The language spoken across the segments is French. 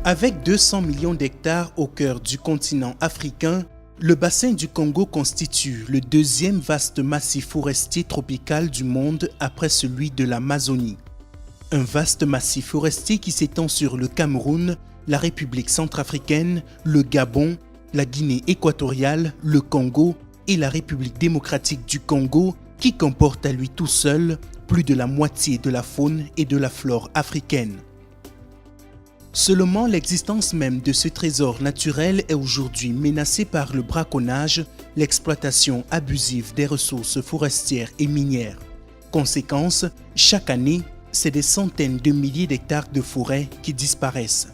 Avec 200 millions d'hectares au cœur du continent africain, le bassin du Congo constitue le deuxième vaste massif forestier tropical du monde après celui de l'Amazonie. Un vaste massif forestier qui s'étend sur le Cameroun, la République centrafricaine, le Gabon, la Guinée équatoriale, le Congo et la République démocratique du Congo, qui comporte à lui tout seul plus de la moitié de la faune et de la flore africaine. Seulement l'existence même de ce trésor naturel est aujourd'hui menacée par le braconnage, l'exploitation abusive des ressources forestières et minières. Conséquence, chaque année, c'est des centaines de milliers d'hectares de forêt qui disparaissent.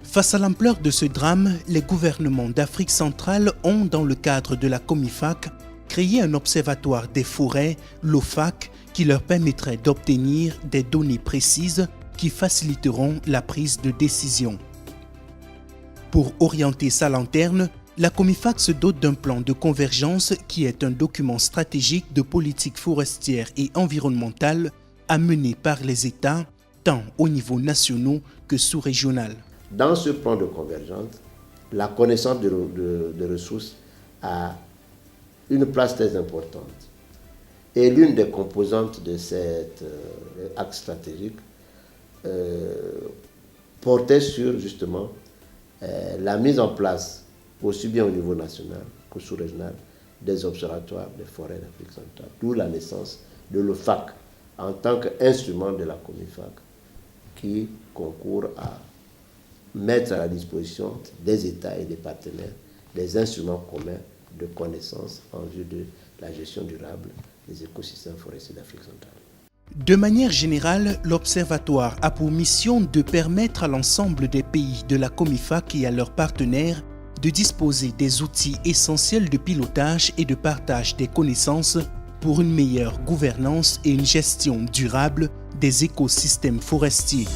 Face à l'ampleur de ce drame, les gouvernements d'Afrique centrale ont, dans le cadre de la COMIFAC, créé un observatoire des forêts, l'OFAC, qui leur permettrait d'obtenir des données précises qui faciliteront la prise de décision. Pour orienter sa lanterne, la COMIFAC se dote d'un plan de convergence qui est un document stratégique de politique forestière et environnementale à mener par les États, tant au niveau national que sous-régional. Dans ce plan de convergence, la connaissance de ressources a une place très importante. Et l'une des composantes de cet axe stratégique portait sur justement la mise en place, aussi bien au niveau national que sous-régional, des observatoires des forêts d'Afrique centrale. D'où la naissance de l'OFAC en tant qu'instrument de la COMIFAC qui concourt à mettre à la disposition des États et des partenaires des instruments communs de connaissance en vue de la gestion durable des écosystèmes forestiers d'Afrique centrale. De manière générale, l'Observatoire a pour mission de permettre à l'ensemble des pays de la COMIFAC et à leurs partenaires de disposer des outils essentiels de pilotage et de partage des connaissances pour une meilleure gouvernance et une gestion durable des écosystèmes forestiers.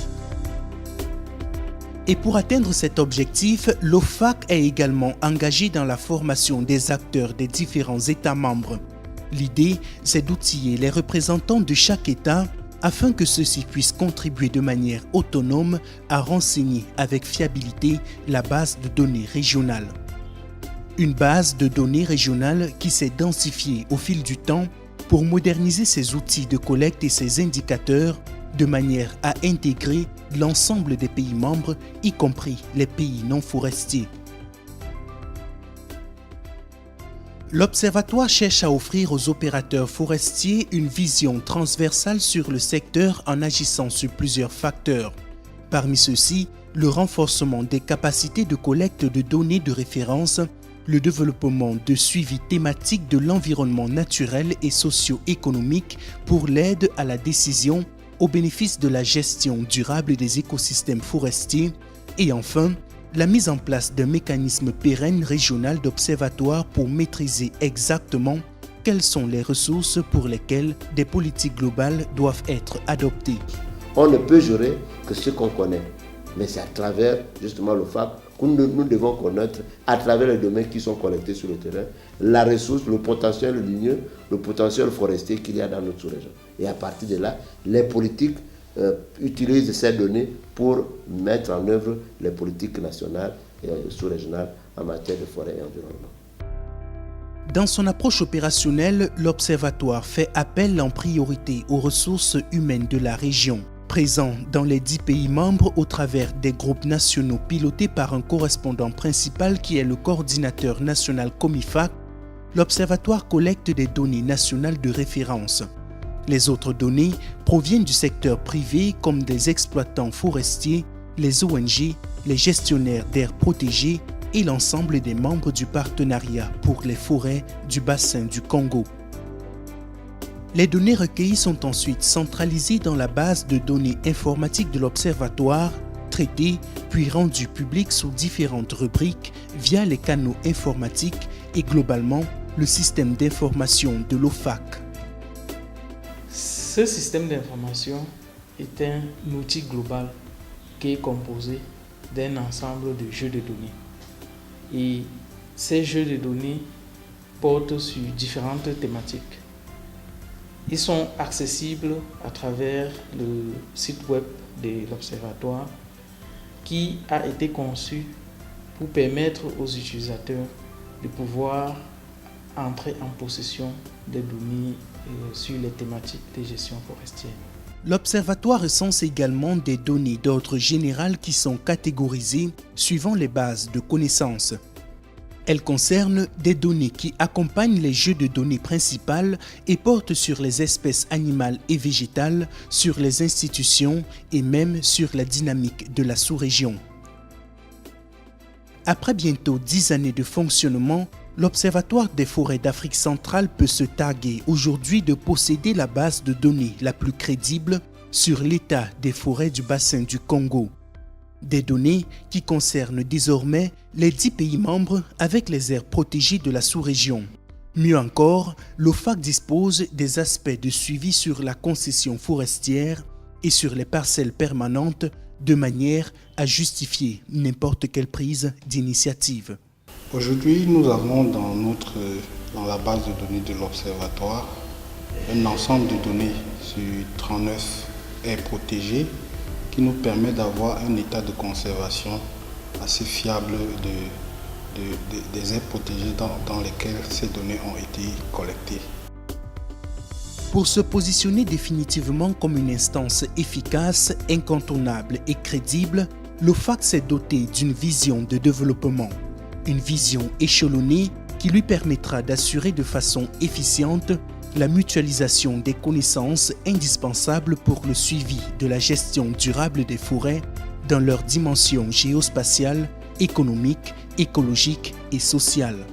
Et pour atteindre cet objectif, l'OFAC est également engagé dans la formation des acteurs des différents États membres. L'idée, c'est d'outiller les représentants de chaque État afin que ceux-ci puissent contribuer de manière autonome à renseigner avec fiabilité la base de données régionale. Une base de données régionale qui s'est densifiée au fil du temps pour moderniser ses outils de collecte et ses indicateurs de manière à intégrer l'ensemble des pays membres, y compris les pays non forestiers. L'Observatoire cherche à offrir aux opérateurs forestiers une vision transversale sur le secteur en agissant sur plusieurs facteurs. Parmi ceux-ci, le renforcement des capacités de collecte de données de référence, le développement de suivi thématique de l'environnement naturel et socio-économique pour l'aide à la décision au bénéfice de la gestion durable des écosystèmes forestiers et enfin, la mise en place d'un mécanisme pérenne régional d'observatoire pour maîtriser exactement quelles sont les ressources pour lesquelles des politiques globales doivent être adoptées. On ne peut jurer que ce qu'on connaît, mais c'est à travers justement le FAC que nous devons connaître, à travers les domaines qui sont collectés sur le terrain, la ressource, le potentiel ligneux, le potentiel forestier qu'il y a dans notre sous-région. Et à partir de là, les politiques utilisent ces données pour mettre en œuvre les politiques nationales et sous-régionales en matière de forêt et environnement. Dans son approche opérationnelle, l'Observatoire fait appel en priorité aux ressources humaines de la région, présents dans les 10 pays membres au travers des groupes nationaux pilotés par un correspondant principal qui est le coordinateur national COMIFAC. L'Observatoire collecte des données nationales de référence. Les autres données proviennent du secteur privé comme des exploitants forestiers, les ONG, les gestionnaires d'aires protégées et l'ensemble des membres du partenariat pour les forêts du bassin du Congo. Les données recueillies sont ensuite centralisées dans la base de données informatiques de l'Observatoire, traitées puis rendues publiques sous différentes rubriques via les canaux informatiques et globalement le système d'information de l'OFAC. Ce système d'information est un outil global qui est composé d'un ensemble de jeux de données. Et ces jeux de données portent sur différentes thématiques. Ils sont accessibles à travers le site web de l'Observatoire qui a été conçu pour permettre aux utilisateurs de pouvoir entrer en possession des données sur les thématiques de gestion forestière. L'Observatoire recense également des données d'ordre général qui sont catégorisées suivant les bases de connaissances. Elles concernent des données qui accompagnent les jeux de données principales et portent sur les espèces animales et végétales, sur les institutions et même sur la dynamique de la sous-région. Après bientôt 10 années de fonctionnement, l'Observatoire des forêts d'Afrique centrale peut se targuer aujourd'hui de posséder la base de données la plus crédible sur l'état des forêts du bassin du Congo. Des données qui concernent désormais les 10 pays membres avec les aires protégées de la sous-région. Mieux encore, l'OFAC dispose des aspects de suivi sur la concession forestière et sur les parcelles permanentes de manière à justifier n'importe quelle prise d'initiative. Aujourd'hui, nous avons dans la base de données de l'Observatoire un ensemble de données sur 39 aires protégées qui nous permet d'avoir un état de conservation assez fiable des aires protégées dans lesquelles ces données ont été collectées. Pour se positionner définitivement comme une instance efficace, incontournable et crédible, l'OFAC s'est doté d'une vision de développement. Une vision échelonnée qui lui permettra d'assurer de façon efficiente la mutualisation des connaissances indispensables pour le suivi de la gestion durable des forêts dans leurs dimensions géospatiales, économiques, écologiques et sociales.